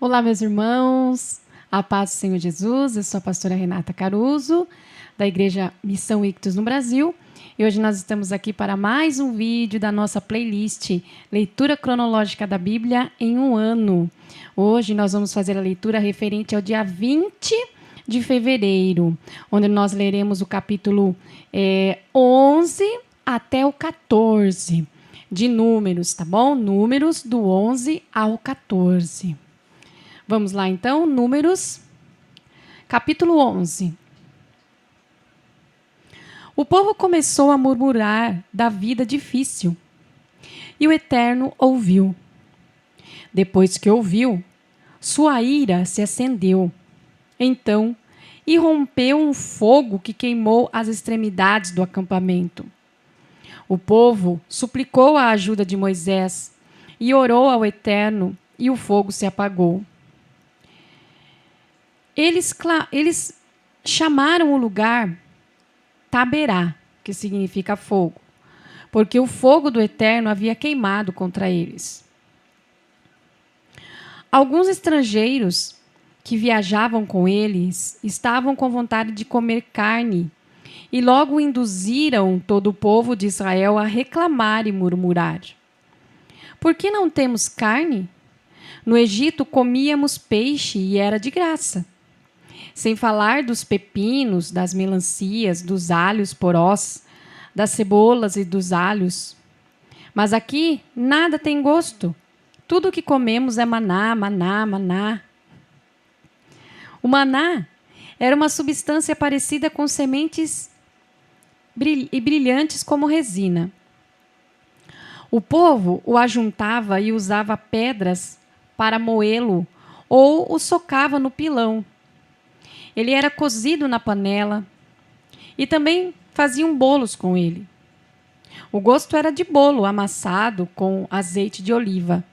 Olá, meus irmãos, a paz do Senhor Jesus. Eu sou a pastora Renata Caruso, da Igreja Missão Ictus no Brasil. E hoje nós estamos aqui para mais um vídeo da nossa playlist Leitura Cronológica da Bíblia em um Ano. Hoje nós vamos fazer a leitura referente ao dia 20 de fevereiro, onde nós leremos o capítulo 11 até o 14 de Números, tá bom? Números do 11 ao 14. Vamos lá, então, Números, capítulo 11. O povo começou a murmurar da vida difícil, e o Eterno ouviu. Depois que ouviu, sua ira se acendeu. Então, irrompeu um fogo que queimou as extremidades do acampamento. O povo suplicou a ajuda de Moisés e orou ao Eterno, e o fogo se apagou. Eles chamaram o lugar Taberá, que significa fogo, porque o fogo do Eterno havia queimado contra eles. Alguns estrangeiros que viajavam com eles estavam com vontade de comer carne e logo induziram todo o povo de Israel a reclamar e murmurar. Por que não temos carne? No Egito comíamos peixe e era de graça. Sem falar dos pepinos, das melancias, dos alhos porós, das cebolas e dos alhos. Mas aqui nada tem gosto. Tudo o que comemos é maná, maná, maná. O maná era uma substância parecida com sementes brilhantes como resina. O povo o ajuntava e usava pedras para moê-lo ou o socava no pilão. Ele era cozido na panela e também faziam bolos com ele. O gosto era de bolo amassado com azeite de oliva.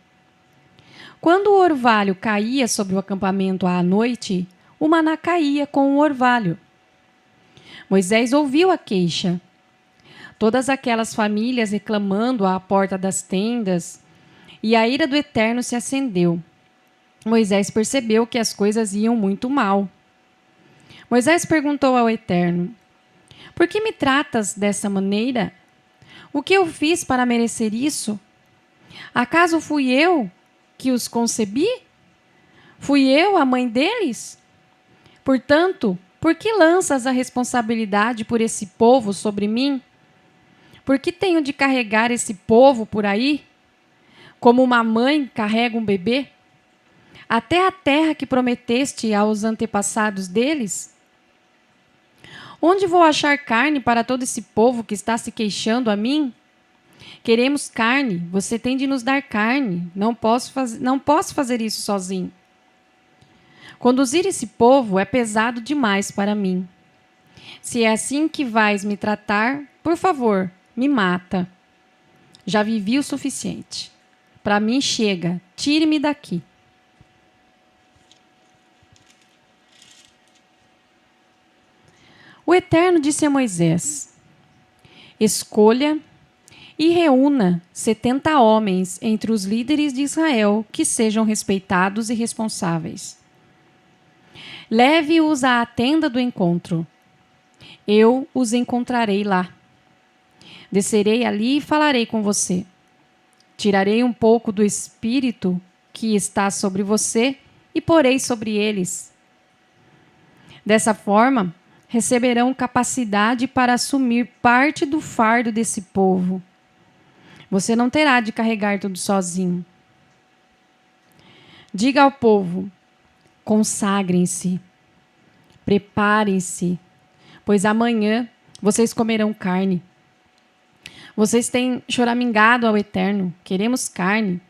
Quando o orvalho caía sobre o acampamento à noite, o maná caía com o orvalho. Moisés ouviu a queixa. Todas aquelas famílias reclamando à porta das tendas, e a ira do Eterno se acendeu. Moisés percebeu que as coisas iam muito mal. Moisés perguntou ao Eterno: por que me tratas dessa maneira? O que eu fiz para merecer isso? Acaso fui eu que os concebi? Fui eu a mãe deles? Portanto, por que lanças a responsabilidade por esse povo sobre mim? Por que tenho de carregar esse povo por aí? Como uma mãe carrega um bebê? Até a terra que prometeste aos antepassados deles? Onde vou achar carne para todo esse povo que está se queixando a mim? Queremos carne, você tem de nos dar carne. Não posso fazer isso sozinho. Conduzir esse povo é pesado demais para mim. Se é assim que vais me tratar, por favor, me mata. Já vivi o suficiente. Para mim chega, tire-me daqui. O Eterno disse a Moisés: escolha e reúna 70 homens entre os líderes de Israel que sejam respeitados e responsáveis. Leve-os à tenda do encontro. Eu os encontrarei lá. Descerei ali e falarei com você. Tirarei um pouco do espírito que está sobre você e porei sobre eles. Dessa forma, receberão capacidade para assumir parte do fardo desse povo. Você não terá de carregar tudo sozinho. Diga ao povo: consagrem-se, preparem-se, pois amanhã vocês comerão carne. Vocês têm choramingado ao Eterno: queremos carne.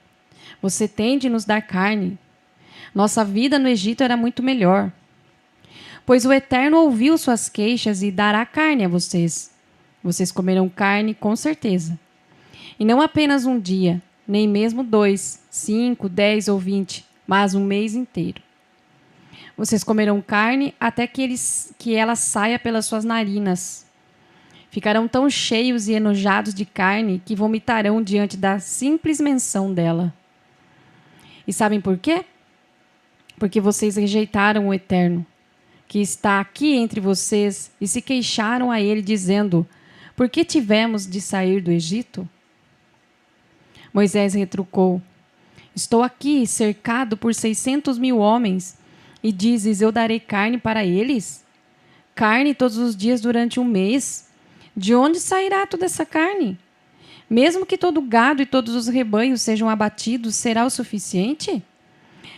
Você tem de nos dar carne. Nossa vida no Egito era muito melhor. Pois o Eterno ouviu suas queixas e dará carne a vocês. Vocês comerão carne com certeza. E não apenas um dia, nem mesmo 2, 5, 10 ou 20, mas um mês inteiro. Vocês comerão carne até que ela saia pelas suas narinas. Ficarão tão cheios e enojados de carne que vomitarão diante da simples menção dela. E sabem por quê? porque vocês rejeitaram o Eterno, que está aqui entre vocês, e se queixaram a ele, dizendo: por que tivemos de sair do Egito? Moisés retrucou: estou aqui cercado por 600.000 homens, e dizes: eu darei carne para eles? Carne todos os dias durante um mês? De onde sairá toda essa carne? Mesmo que todo o gado e todos os rebanhos sejam abatidos, será o suficiente?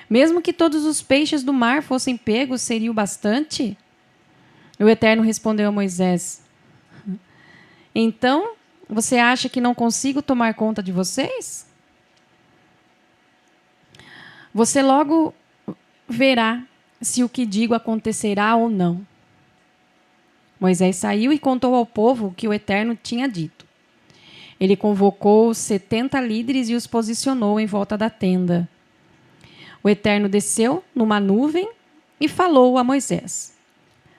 Mesmo que todos os peixes do mar fossem pegos, seria o bastante? O Eterno respondeu a Moisés: então, você acha que não consigo tomar conta de vocês? Você logo verá se o que digo acontecerá ou não. Moisés saiu e contou ao povo o que o Eterno tinha dito. Ele convocou os 70 líderes e os posicionou em volta da tenda. O Eterno desceu numa nuvem e falou a Moisés.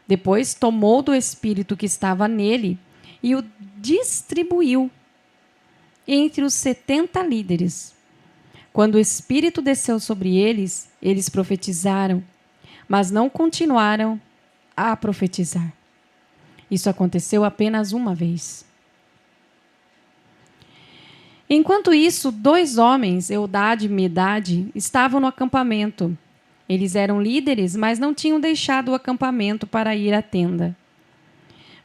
Depois tomou do espírito que estava nele e o distribuiu entre os 70 líderes. Quando o espírito desceu sobre eles, eles profetizaram, mas não continuaram a profetizar. Isso aconteceu apenas uma vez. Enquanto isso, 2 homens, Eldade e Medade, estavam no acampamento. Eles eram líderes, mas não tinham deixado o acampamento para ir à tenda.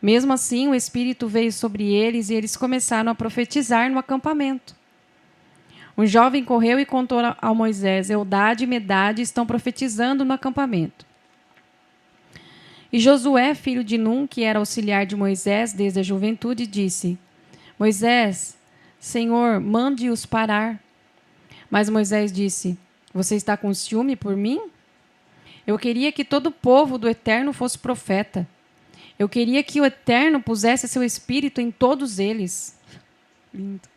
Mesmo assim, o Espírito veio sobre eles e eles começaram a profetizar no acampamento. Um jovem correu e contou a Moisés: Eldade e Medade estão profetizando no acampamento. E Josué, filho de Num, que era auxiliar de Moisés desde a juventude, disse: Moisés, Senhor, mande-os parar. Mas Moisés disse: você está com ciúme por mim? Eu queria que todo o povo do Eterno fosse profeta. Eu queria que o Eterno pusesse seu espírito em todos eles. Lindo.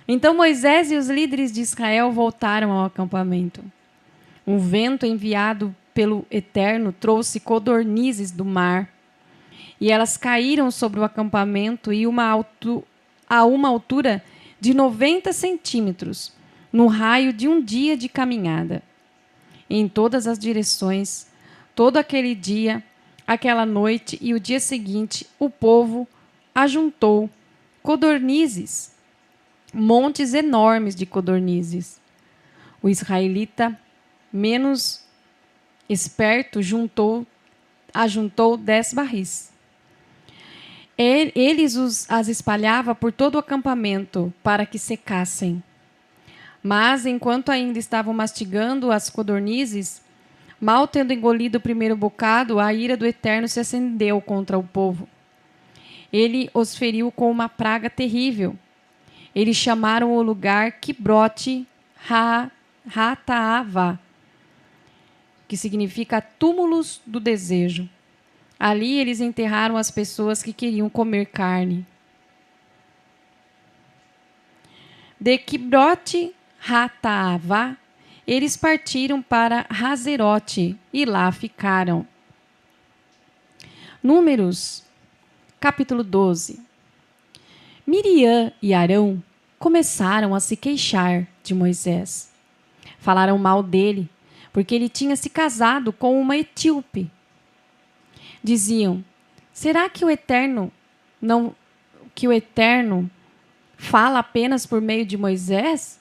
Então Moisés e os líderes de Israel voltaram ao acampamento. Um vento enviado pelo Eterno trouxe codornizes do mar, e elas caíram sobre o acampamento a uma altura de 90 centímetros, no raio de um dia de caminhada. Em todas as direções, todo aquele dia, aquela noite e o dia seguinte, o povo ajuntou codornizes, montes enormes de codornizes. O israelita menos esperto ajuntou 10 barris. As espalhava por todo o acampamento para que secassem. Mas, enquanto ainda estavam mastigando as codornizes, mal tendo engolido o primeiro bocado, a ira do Eterno se acendeu contra o povo. Ele os feriu com uma praga terrível. Eles chamaram o lugar Kibrote Hataavá, que significa túmulos do desejo. Ali eles enterraram as pessoas que queriam comer carne. De Kibrote Hataavá, eles partiram para Hazerote e lá ficaram. Números, capítulo 12. Miriam e Arão começaram a se queixar de Moisés. Falaram mal dele, porque ele tinha se casado com uma etíope. Diziam: será que o Eterno fala apenas por meio de Moisés?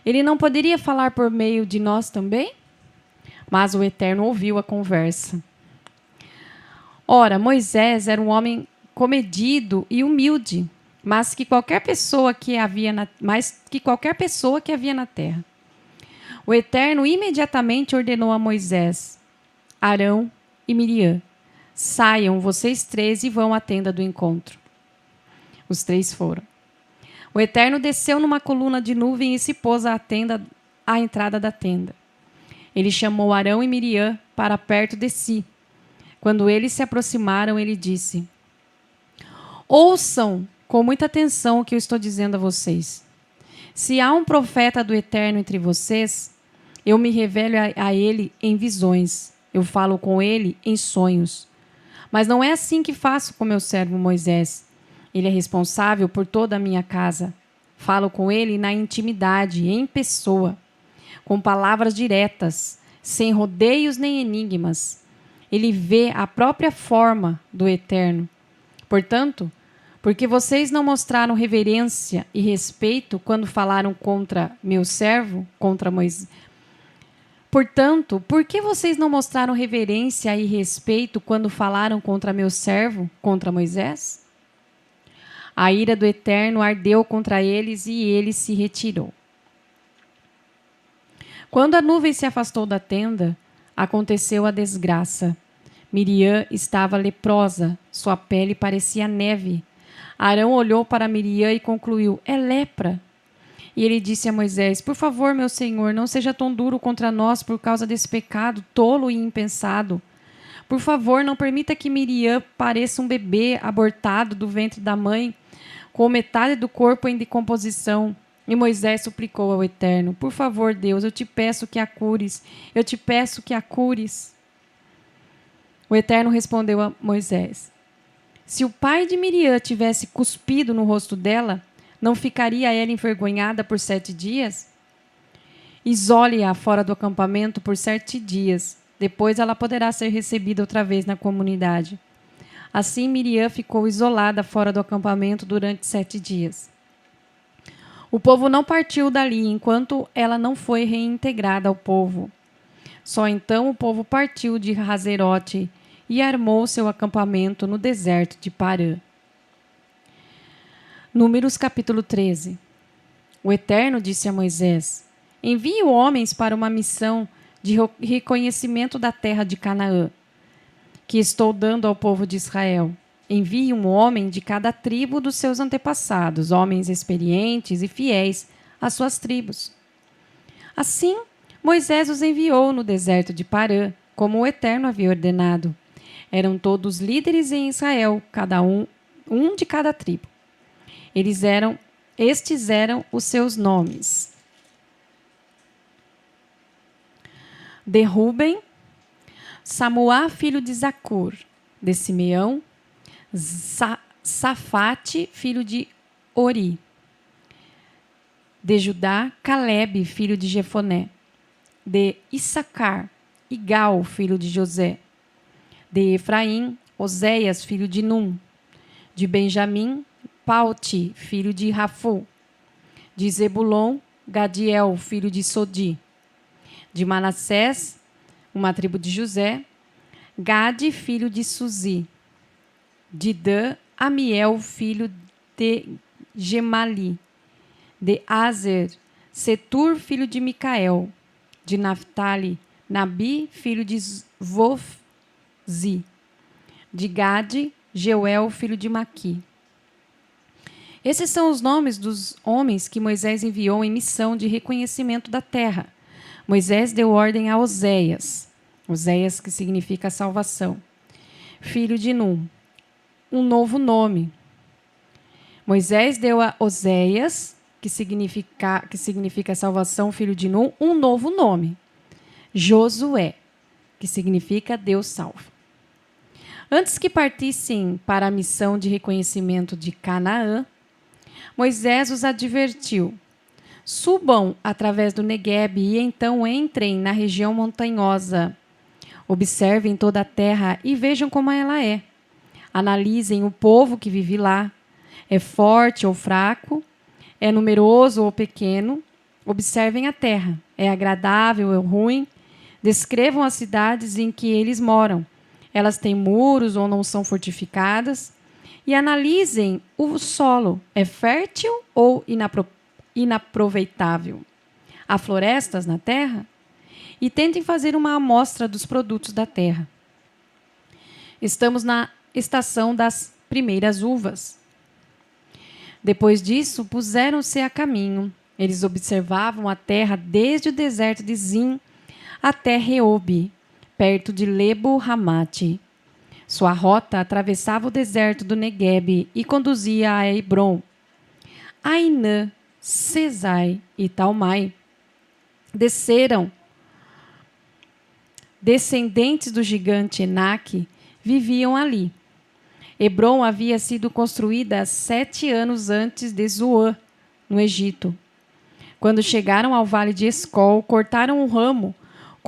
Ele não poderia falar por meio de nós também? Mas o Eterno ouviu a conversa. Ora, Moisés era um homem comedido e humilde, mas que qualquer pessoa que havia na terra. O Eterno imediatamente ordenou a Moisés, Arão e Miriam: saiam vocês 3 e vão à tenda do encontro. Os 3 foram. O Eterno desceu numa coluna de nuvem e se pôs à entrada da tenda. Ele chamou Arão e Miriam para perto de si. Quando eles se aproximaram, ele disse: ouçam com muita atenção o que eu estou dizendo a vocês. Se há um profeta do Eterno entre vocês, eu me revelo a ele em visões. Eu falo com ele em sonhos. Mas não é assim que faço com meu servo Moisés. Ele é responsável por toda a minha casa. Falo com ele na intimidade, em pessoa, com palavras diretas. sem rodeios nem enigmas. Ele vê a própria forma do Eterno. Portanto, porque vocês não mostraram reverência e respeito quando falaram contra meu servo, contra Moisés. Portanto, por que vocês não mostraram reverência e respeito quando falaram contra meu servo, contra Moisés? A ira do Eterno ardeu contra eles e ele se retirou. Quando a nuvem se afastou da tenda, aconteceu a desgraça. Miriam estava leprosa, sua pele parecia neve. Arão olhou para Miriam e concluiu: é lepra. E ele disse a Moisés: por favor, meu senhor, não seja tão duro contra nós por causa desse pecado tolo e impensado. Por favor, não permita que Miriam pareça um bebê abortado do ventre da mãe, com metade do corpo em decomposição. E Moisés suplicou ao Eterno: por favor, Deus, eu te peço que a cures. Eu te peço que a cures. O Eterno respondeu a Moisés: se o pai de Miriam tivesse cuspido no rosto dela, não ficaria ela envergonhada por 7 dias? Isole-a fora do acampamento por 7 dias. Depois ela poderá ser recebida outra vez na comunidade. Assim Miriam ficou isolada fora do acampamento durante 7 dias. O povo não partiu dali enquanto ela não foi reintegrada ao povo. Só então o povo partiu de Hazerote e armou seu acampamento no deserto de Parã. Números capítulo 13. O Eterno disse a Moisés: envie homens para uma missão de reconhecimento da terra de Canaã, que estou dando ao povo de Israel. Envie um homem de cada tribo dos seus antepassados, homens experientes e fiéis às suas tribos. Assim, Moisés os enviou no deserto de Parã, como o Eterno havia ordenado. Eram todos líderes em Israel, cada um de cada tribo. Estes eram os seus nomes: de Ruben, Samuá, filho de Zacur; de Simeão, Safate, filho de Ori; de Judá, Calebe, filho de Jefoné; de Issacar, Igal, filho de José; de Efraim, Oséias, filho de Num; de Benjamim, Paute, filho de Rafu; de Zebulon, Gadiel, filho de Sodi; de Manassés, uma tribo de José, Gade, filho de Suzi; de Dan, Amiel, filho de Gemali; de Azer, Setur, filho de Micael; de Naphtali, Nabi, filho de Vofzi; de Gade, Jeuel, filho de Maqui. Esses são os nomes dos homens que Moisés enviou em missão de reconhecimento da terra. Moisés deu ordem a Oséias, Oséias que significa salvação, filho de Num, um novo nome. Moisés deu a Oséias, que significa salvação, filho de Num, um novo nome: Josué, que significa Deus salva. Antes que partissem para a missão de reconhecimento de Canaã, Moisés os advertiu: subam através do Neguebe e então entrem na região montanhosa. Observem toda a terra e vejam como ela é. Analisem o povo que vive lá. É forte ou fraco? É numeroso ou pequeno? Observem a terra. É agradável ou ruim? Descrevam as cidades em que eles moram. Elas têm muros ou não são fortificadas? E analisem o solo. É fértil ou inaproveitável? Há florestas na terra? E tentem fazer uma amostra dos produtos da terra. Estamos na estação das primeiras uvas. Depois disso, puseram-se a caminho. Eles observavam a terra desde o deserto de Zin até Reobe, perto de Lebo-Hamate. Sua rota atravessava o deserto do Neguebe e conduzia a Hebron. Ainã, Sesai e Talmai descendentes do gigante Enaque, viviam ali. Hebron havia sido construída 7 anos antes de Zoã, no Egito. Quando chegaram ao vale de Escol, cortaram um ramo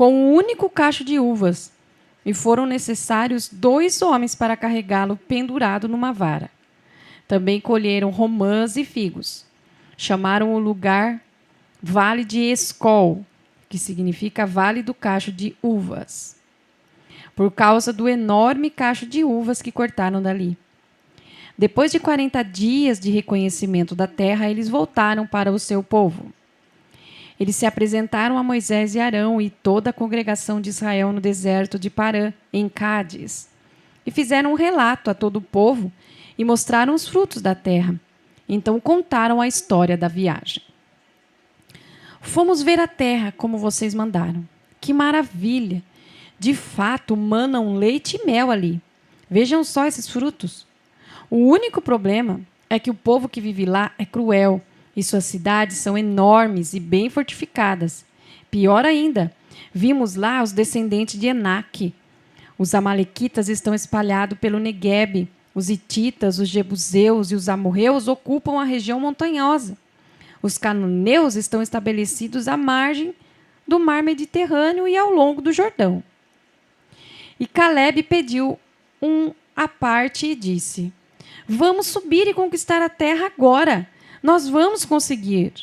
com um único cacho de uvas, e foram necessários 2 homens para carregá-lo pendurado numa vara. Também colheram romãs e figos. Chamaram o lugar Vale de Escol, que significa Vale do Cacho de Uvas, por causa do enorme cacho de uvas que cortaram dali. Depois de 40 dias de reconhecimento da terra, eles voltaram para o seu povo. Eles se apresentaram a Moisés e Arão e toda a congregação de Israel no deserto de Parã, em Cádiz, e fizeram um relato a todo o povo e mostraram os frutos da terra. Então contaram a história da viagem. Fomos ver a terra como vocês mandaram. Que maravilha! De fato, manam leite e mel ali. Vejam só esses frutos. O único problema é que o povo que vive lá é cruel e suas cidades são enormes e bem fortificadas. Pior ainda, vimos lá os descendentes de Enaque. Os amalequitas estão espalhados pelo Neguebe. Os hititas, os jebuseus e os amorreus ocupam a região montanhosa. Os cananeus estão estabelecidos à margem do mar Mediterrâneo e ao longo do Jordão. E Caleb pediu à parte e disse: Vamos subir e conquistar a terra agora. Nós vamos conseguir.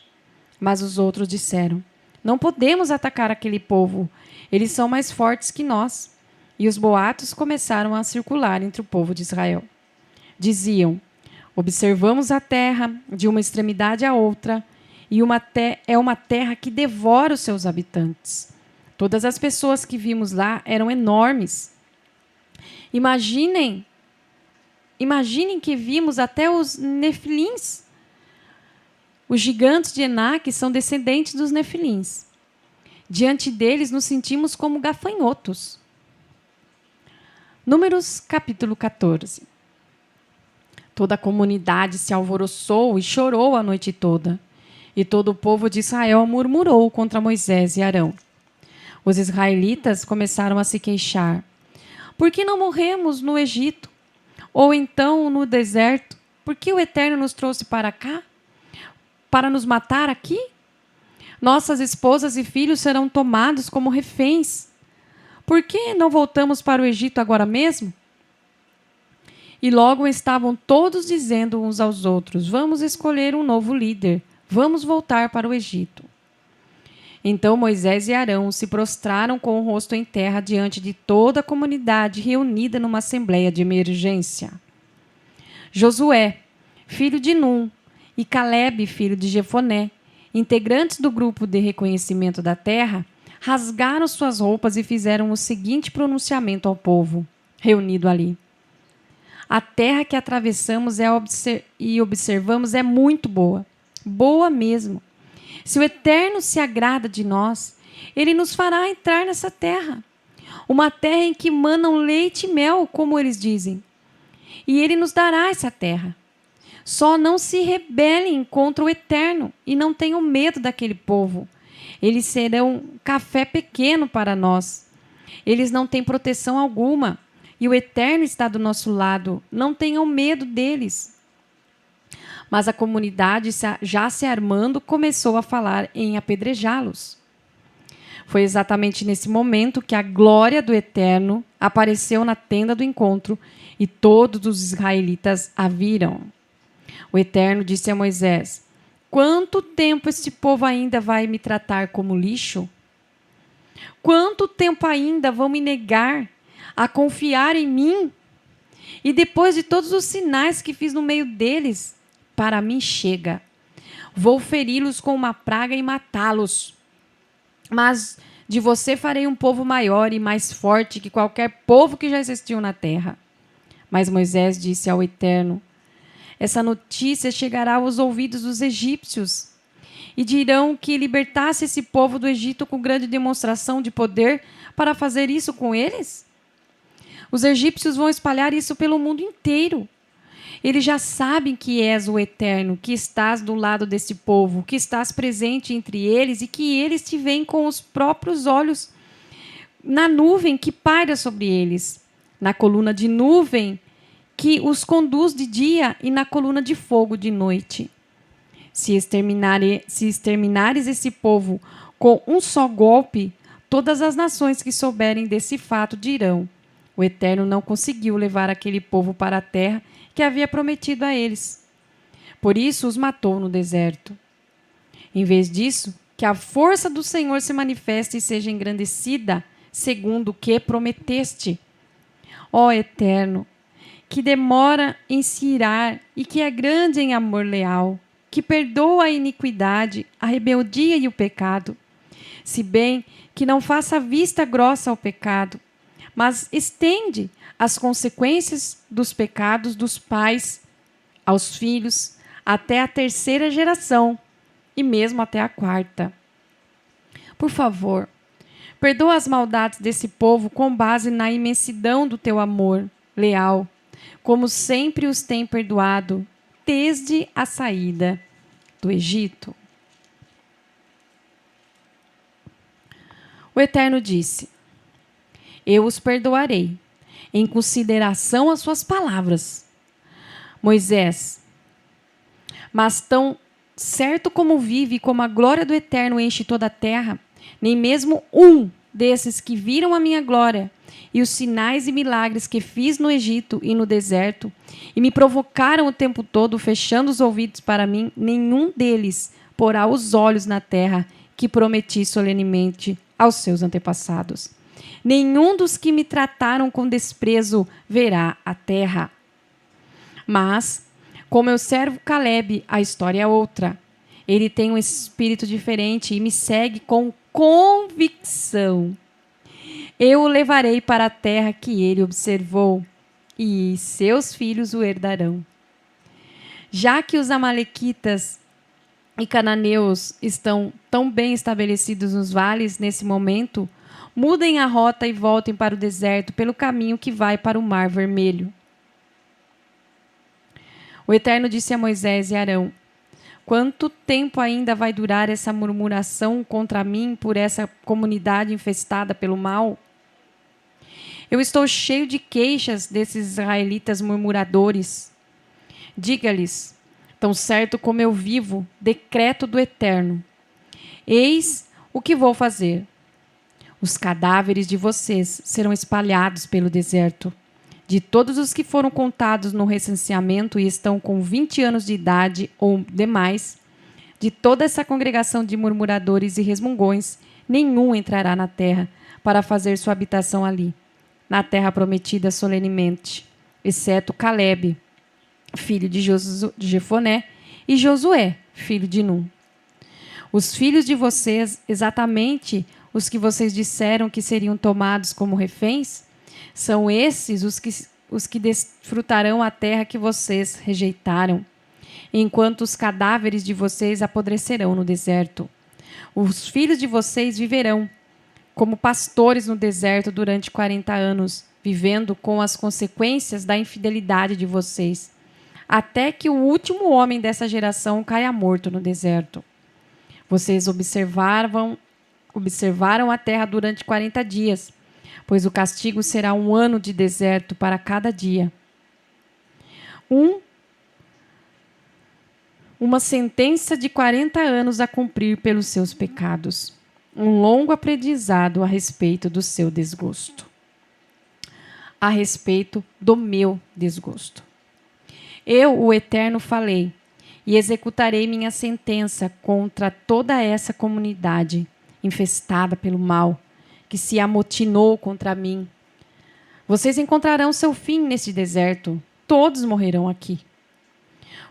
Mas os outros disseram: Não podemos atacar aquele povo. Eles são mais fortes que nós. E os boatos começaram a circular entre o povo de Israel. Diziam: Observamos a terra de uma extremidade à outra, e é uma terra que devora os seus habitantes. Todas as pessoas que vimos lá eram enormes. Imaginem que vimos até os nefilins. Os gigantes de Enaque são descendentes dos nefilins. Diante deles nos sentimos como gafanhotos. Números capítulo 14. Toda a comunidade se alvoroçou e chorou a noite toda. E todo o povo de Israel murmurou contra Moisés e Arão. Os israelitas começaram a se queixar. Por que não morremos no Egito? Ou então no deserto? Por que o Eterno nos trouxe para cá? Para nos matar aqui? Nossas esposas e filhos serão tomados como reféns. Por que não voltamos para o Egito agora mesmo? E logo estavam todos dizendo uns aos outros: Vamos escolher um novo líder. Vamos voltar para o Egito. Então Moisés e Arão se prostraram com o rosto em terra diante de toda a comunidade reunida numa assembleia de emergência. Josué, filho de Num, e Caleb, filho de Jefoné, integrantes do grupo de reconhecimento da terra, rasgaram suas roupas e fizeram o seguinte pronunciamento ao povo reunido ali: A terra que atravessamos e observamos é muito boa, boa mesmo. Se o Eterno se agrada de nós, Ele nos fará entrar nessa terra, uma terra em que manam leite e mel, como eles dizem. E Ele nos dará essa terra. Só não se rebelem contra o Eterno e não tenham medo daquele povo. Eles serão café pequeno para nós. Eles não têm proteção alguma e o Eterno está do nosso lado. Não tenham medo deles. Mas a comunidade, já se armando, começou a falar em apedrejá-los. Foi exatamente nesse momento que a glória do Eterno apareceu na tenda do encontro e todos os israelitas a viram. O Eterno disse a Moisés: Quanto tempo este povo ainda vai me tratar como lixo? Quanto tempo ainda vão me negar a confiar em mim? E depois de todos os sinais que fiz no meio deles, para mim chega. Vou feri-los com uma praga e matá-los. Mas de você farei um povo maior e mais forte que qualquer povo que já existiu na terra. Mas Moisés disse ao Eterno: Essa notícia chegará aos ouvidos dos egípcios e dirão que libertasse esse povo do Egito com grande demonstração de poder para fazer isso com eles? Os egípcios vão espalhar isso pelo mundo inteiro. Eles já sabem que és o Eterno, que estás do lado desse povo, que estás presente entre eles e que eles te veem com os próprios olhos na nuvem que paira sobre eles, na coluna de nuvem que os conduz de dia e na coluna de fogo de noite. Se exterminares esse povo com um só golpe, Todas as nações que souberem desse fato dirão: o Eterno não conseguiu levar aquele povo para a terra que havia prometido a eles. Por isso os matou no deserto. Em vez disso, que a força do Senhor se manifeste e seja engrandecida, segundo o que prometeste. Ó Eterno, que demora em se irar e que é grande em amor leal, que perdoa a iniquidade, a rebeldia e o pecado, se bem que não faça vista grossa ao pecado, mas estende as consequências dos pecados dos pais aos filhos até a terceira geração e mesmo até a quarta. Por favor, perdoa as maldades desse povo com base na imensidão do teu amor leal, como sempre os tem perdoado desde a saída do Egito. O Eterno disse: eu os perdoarei, em consideração às suas palavras. Moisés, mas tão certo como vive e como a glória do Eterno enche toda a terra, nem mesmo um desses que viram a minha glória e os sinais e milagres que fiz no Egito e no deserto, e me provocaram o tempo todo, fechando os ouvidos para mim, nenhum deles porá os olhos na terra que prometi solenemente aos seus antepassados. Nenhum dos que me trataram com desprezo verá a terra. Mas, com meu servo Caleb, a história é outra. Ele tem um espírito diferente e me segue com convicção. Eu o levarei para a terra que ele observou, e seus filhos o herdarão. Já que os amalequitas e cananeus estão tão bem estabelecidos nos vales nesse momento, mudem a rota e voltem para o deserto pelo caminho que vai para o Mar Vermelho. O Eterno disse a Moisés e Arão: quanto tempo ainda vai durar essa murmuração contra mim por essa comunidade infestada pelo mal? Eu estou cheio de queixas desses israelitas murmuradores. Diga-lhes: tão certo como eu vivo, decreto do Eterno. Eis o que vou fazer. Os cadáveres de vocês serão espalhados pelo deserto. De todos os que foram contados no recenseamento e estão com 20 anos de idade ou demais, de toda essa congregação de murmuradores e resmungões, nenhum entrará na terra para fazer sua habitação ali, na terra prometida solenemente, exceto Caleb, filho de Jefoné, e Josué, filho de Num. Os filhos de vocês, exatamente os que vocês disseram que seriam tomados como reféns, são esses os que desfrutarão a terra que vocês rejeitaram, enquanto os cadáveres de vocês apodrecerão no deserto. Os filhos de vocês viverão como pastores no deserto durante 40 anos, vivendo com as consequências da infidelidade de vocês, até que o último homem dessa geração caia morto no deserto. Vocês observaram a terra durante 40 dias, pois o castigo será 1 ano de deserto para cada dia. Uma sentença de 40 anos a cumprir pelos seus pecados. Um longo aprendizado a respeito do seu desgosto. A respeito do meu desgosto. Eu, o Eterno, falei, e executarei minha sentença contra toda essa comunidade infestada pelo mal, que se amotinou contra mim. Vocês encontrarão seu fim neste deserto. Todos morrerão aqui.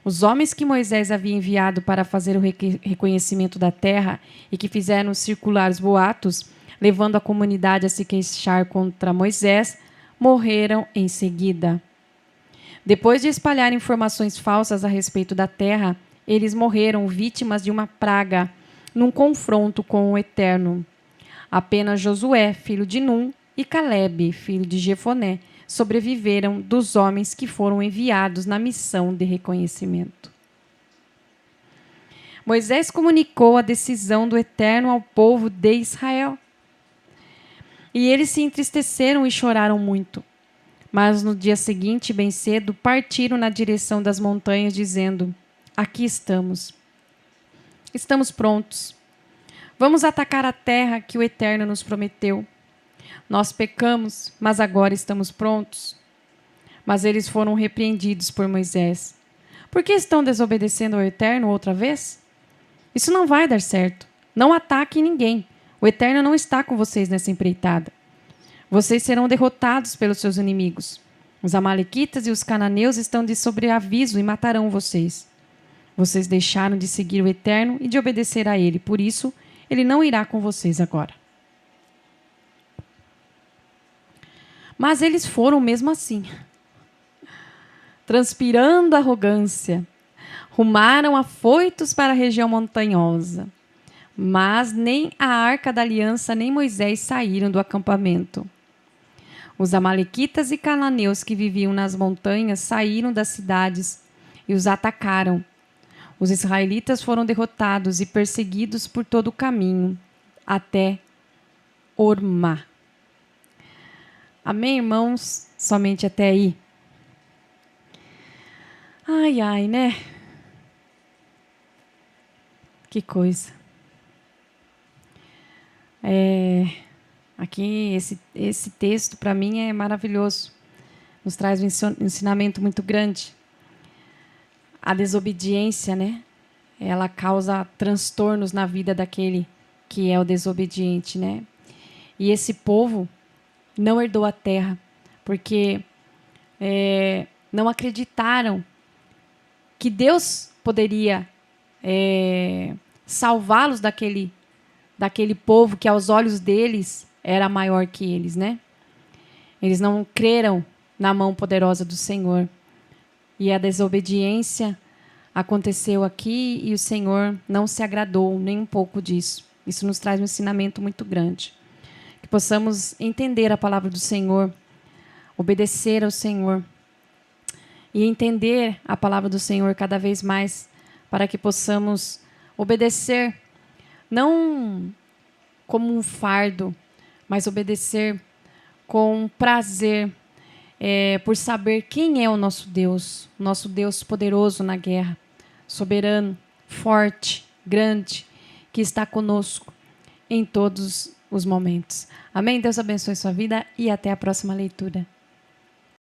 Os homens que Moisés havia enviado para fazer o reconhecimento da terra e que fizeram circular os boatos, levando a comunidade a se queixar contra Moisés, morreram em seguida. Depois de espalhar informações falsas a respeito da terra, eles morreram vítimas de uma praga num confronto com o Eterno. Apenas Josué, filho de Num, e Caleb, filho de Jefoné, sobreviveram dos homens que foram enviados na missão de reconhecimento. Moisés comunicou a decisão do Eterno ao povo de Israel. E eles se entristeceram e choraram muito. Mas no dia seguinte, bem cedo, partiram na direção das montanhas, dizendo: aqui estamos. Estamos prontos. Vamos atacar a terra que o Eterno nos prometeu. Nós pecamos, mas agora estamos prontos. Mas eles foram repreendidos por Moisés. Por que estão desobedecendo ao Eterno outra vez? Isso não vai dar certo. Não ataquem ninguém. O Eterno não está com vocês nessa empreitada. Vocês serão derrotados pelos seus inimigos. Os amalequitas e os cananeus estão de sobreaviso e matarão vocês. Vocês deixaram de seguir o Eterno e de obedecer a Ele. Por isso, Ele não irá com vocês agora. Mas eles foram mesmo assim. Transpirando arrogância, rumaram afoitos para a região montanhosa. Mas nem a arca da aliança nem Moisés saíram do acampamento. Os amalequitas e cananeus que viviam nas montanhas saíram das cidades e os atacaram. Os israelitas foram derrotados e perseguidos por todo o caminho, até Hormá. Amém, irmãos? Somente até aí. Ai, ai, né? Que coisa. Aqui, esse texto, para mim, é maravilhoso. Nos traz um ensinamento muito grande. A desobediência, né? Ela causa transtornos na vida daquele que é o desobediente, né? E esse povo não herdou a terra, porque não acreditaram que Deus poderia salvá-los daquele povo que aos olhos deles era maior que eles, né? Eles não creram na mão poderosa do Senhor. E a desobediência aconteceu aqui e o Senhor não se agradou nem um pouco disso. Isso nos traz um ensinamento muito grande. Que possamos entender a palavra do Senhor, obedecer ao Senhor e entender a palavra do Senhor cada vez mais, para que possamos obedecer, não como um fardo, mas obedecer com prazer, por saber quem é o nosso Deus poderoso na guerra, soberano, forte, grande, que está conosco em todos os momentos. Amém? Deus abençoe sua vida e até a próxima leitura.